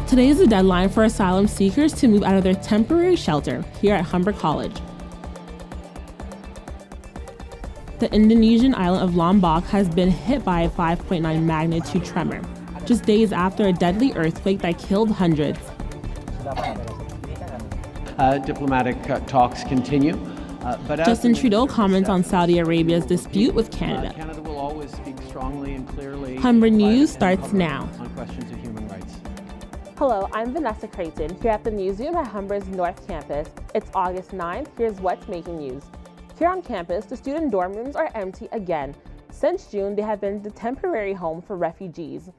Today is the deadline for asylum seekers to move out of their temporary shelter here at Humber College. The Indonesian island of Lombok has been hit by a 5.9 magnitude tremor, just days after a deadly earthquake that killed hundreds. Diplomatic talks continue. Justin Trudeau comments on Saudi Arabia's dispute with Canada. Canada will always speak strongly and clearly. Humber News starts now. On questions of human rights. Hello, I'm Vanessa Creighton here at the newsroom at Humber's North Campus. It's August 9th. Here's what's making news. Here on campus, the student dorm rooms are empty again. Since June, they have been the temporary home for refugees.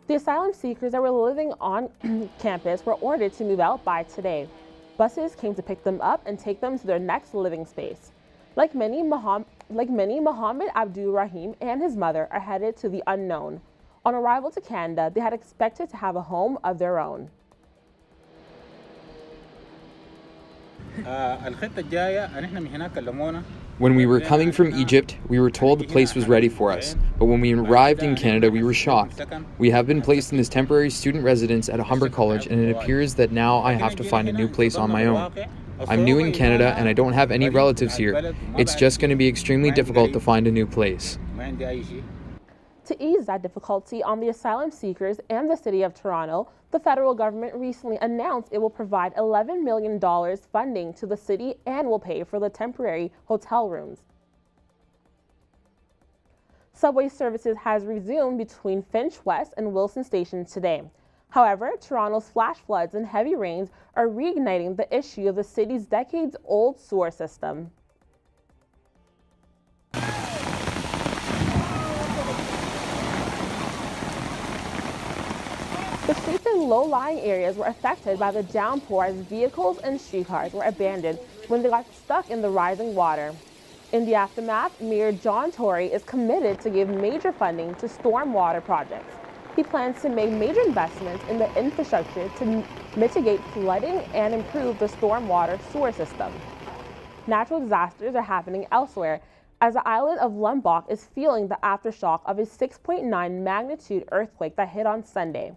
The asylum seekers that were living on campus were ordered to move out by today. Buses came to pick them up and take them to their next living space. Like many, Mohammed Abdul Rahim and his mother are headed to the unknown. On arrival to Canada, they had expected to have a home of their own. When we were coming from Egypt, we were told the place was ready for us, but when we arrived in Canada, we were shocked. We have been placed in this temporary student residence at Humber College, and it appears that now I have to find a new place on my own. I'm new in Canada, and I don't have any relatives here. It's just going to be extremely difficult to find a new place. To ease that difficulty on the asylum seekers and the City of Toronto, the federal government recently announced it will provide $11 million funding to the city and will pay for the temporary hotel rooms. Subway services has resumed between Finch West and Wilson stations today. However, Toronto's flash floods and heavy rains are reigniting the issue of the city's decades-old sewer system. The streets in low-lying areas were affected by the downpour as vehicles and streetcars were abandoned when they got stuck in the rising water. In the aftermath, Mayor John Tory is committed to give major funding to stormwater projects. He plans to make major investments in the infrastructure to mitigate flooding and improve the stormwater sewer system. Natural disasters are happening elsewhere as the island of Lombok is feeling the aftershock of a 6.9 magnitude earthquake that hit on Sunday.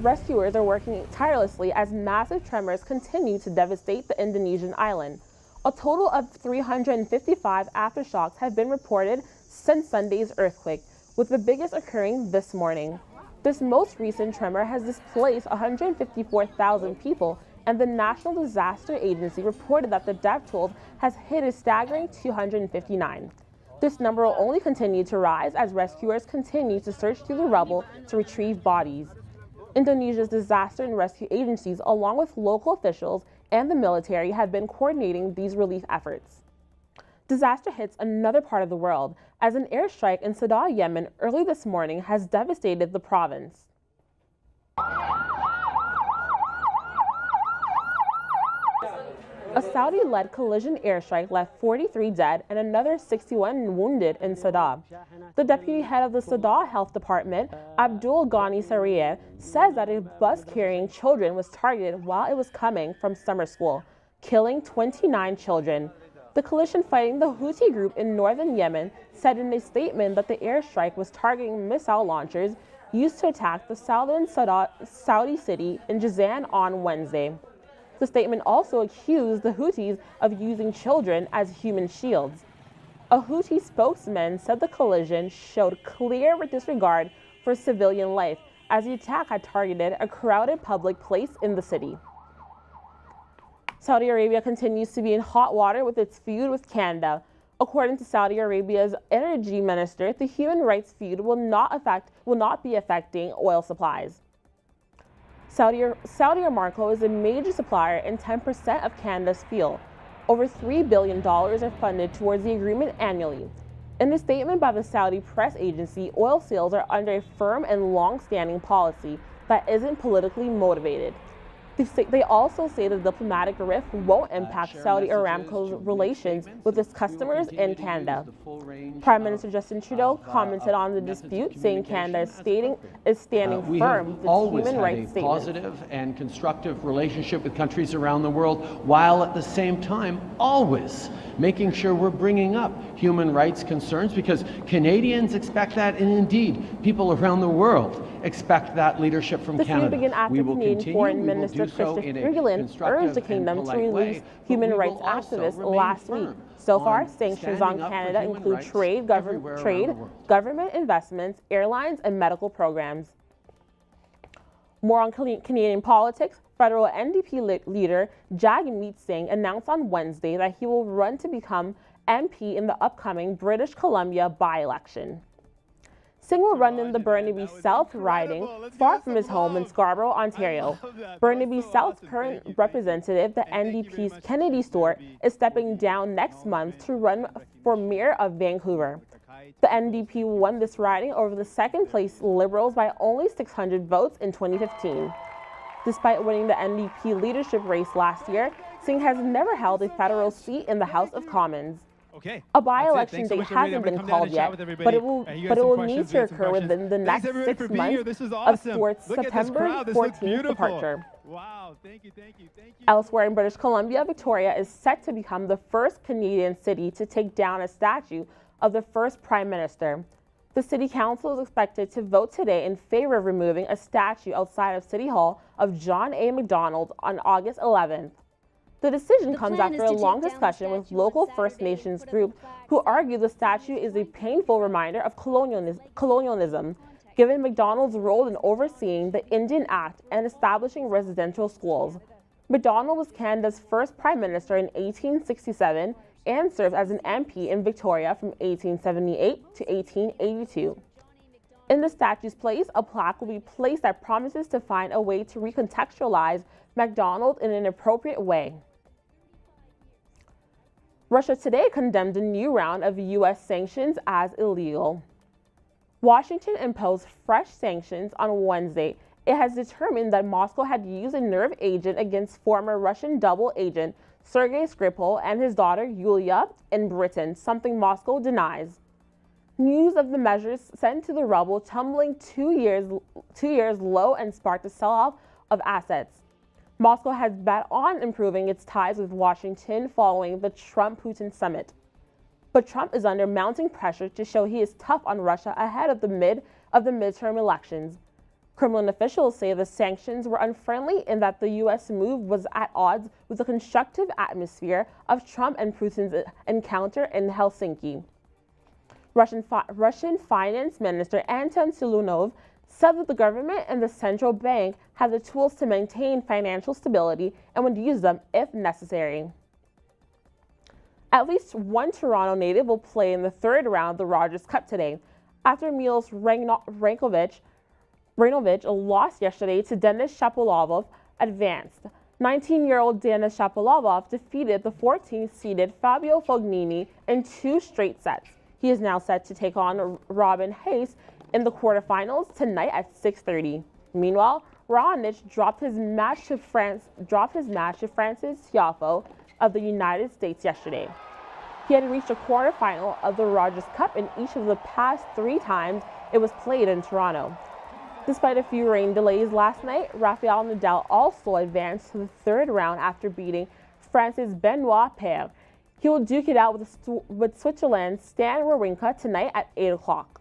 Rescuers are working tirelessly as massive tremors continue to devastate the Indonesian island. A total of 355 aftershocks have been reported since Sunday's earthquake, with the biggest occurring this morning. This most recent tremor has displaced 154,000 people, and the National Disaster Agency reported that the death toll has hit a staggering 259. This number will only continue to rise as rescuers continue to search through the rubble to retrieve bodies. Indonesia's disaster and rescue agencies, along with local officials and the military, have been coordinating these relief efforts. Disaster hits another part of the world as an airstrike in Sadr, Yemen early this morning has devastated the province. A Saudi-led collision airstrike left 43 dead and another 61 wounded in Sadr. The deputy head of the Sadr Health Department, Abdul Ghani Sariyeh, says that a bus carrying children was targeted while it was coming from summer school, killing 29 children. The coalition fighting the Houthi group in northern Yemen said in a statement that the airstrike was targeting missile launchers used to attack the southern Saudi city in Jazan on Wednesday. The statement also accused the Houthis of using children as human shields. A Houthi spokesman said the collision showed clear disregard for civilian life as the attack had targeted a crowded public place in the city. Saudi Arabia continues to be in hot water with its feud with Canada. According to Saudi Arabia's energy minister, the human rights feud will not be affecting oil supplies. Saudi Aramco is a major supplier and 10% of Canada's fuel. Over $3 billion are funded towards the agreement annually. In a statement by the Saudi press agency, oil sales are under a firm and long-standing policy that isn't politically motivated. They also say the diplomatic rift won't impact Saudi Aramco's relations with its customers in Canada. Prime Minister Justin Trudeau commented on the dispute, saying Canada is standing firm with its human rights statement. We have always had a positive and constructive relationship with countries around the world, while at the same time always making sure we're bringing up human rights concerns, because Canadians expect that, and indeed people around the world expect that leadership from Canada. The began after Canadian Foreign Minister Christopher Freeland urged the kingdom to release human rights activists last week. So far, sanctions on Canada include trade, government investments, airlines, and medical programs. More on Canadian politics. Federal NDP leader Jagmeet Singh announced on Wednesday that he will run to become MP in the upcoming British Columbia by-election. Singh will run in the Burnaby South riding, far from his home in Scarborough, Ontario. Burnaby South's current representative, the NDP's Kennedy Stewart, is stepping down next month to run for mayor of Vancouver. The NDP won this riding over the second-place Liberals by only 600 votes in 2015. Despite winning the NDP leadership race last year, Singh has never held a federal seat in the House of Commons. A by-election date hasn't been called yet, but it will need to occur within the next 6 months of Stewart's September 14th departure. Wow, thank you. Elsewhere in British Columbia, Victoria is set to become the first Canadian city to take down a statue of the first Prime Minister. The City Council is expected to vote today in favor of removing a statue outside of City Hall of John A. Macdonald on August 11th. The decision comes after a long discussion with local First Nations groups who argue the statue is a painful reminder of colonialism, given Macdonald's role in overseeing the Indian Act and establishing residential schools. Macdonald was Canada's first Prime Minister in 1867 and served as an MP in Victoria from 1878 to 1882. In the statue's place, a plaque will be placed that promises to find a way to recontextualize Macdonald in an appropriate way. Russia today condemned a new round of U.S. sanctions as illegal. Washington imposed fresh sanctions on Wednesday. It has determined that Moscow had used a nerve agent against former Russian double agent Sergei Skripal and his daughter Yulia in Britain, something Moscow denies. News of the measures sent to the ruble tumbling two years low and sparked a sell-off of assets. Moscow has bet on improving its ties with Washington following the Trump-Putin summit. But Trump is under mounting pressure to show he is tough on Russia ahead of the midterm elections. Kremlin officials say the sanctions were unfriendly and that the U.S. move was at odds with the constructive atmosphere of Trump and Putin's encounter in Helsinki. Russian Finance Minister Anton Silunov said that the government and the central bank have the tools to maintain financial stability and would use them if necessary. At least one Toronto native will play in the third round of the Rogers Cup today, after Milos Rainovic lost yesterday to Denis Shapovalov advanced. 19-year-old Denis Shapovalov defeated the 14th-seeded Fabio Fognini in 2 straight sets. He is now set to take on Robin Hayes in the quarterfinals tonight at 6:30. Meanwhile, Raonic dropped his match to Francis Tiafoe of the United States yesterday. He had reached a quarterfinal of the Rogers Cup in each of the past 3 times it was played in Toronto. Despite a few rain delays last night, Rafael Nadal also advanced to the 3rd round after beating France's Benoit Paire. He will duke it out with Switzerland's Stan Wawrinka tonight at 8 o'clock.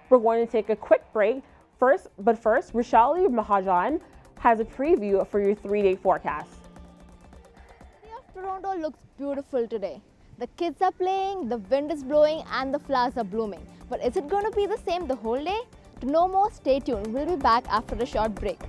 We're going to take a quick break. First, Rishali Mahajan has a preview for your 3-day forecast. The city of Toronto looks beautiful today. The kids are playing, the wind is blowing, and the flowers are blooming. But is it going to be the same the whole day? To know more, stay tuned. We'll be back after a short break.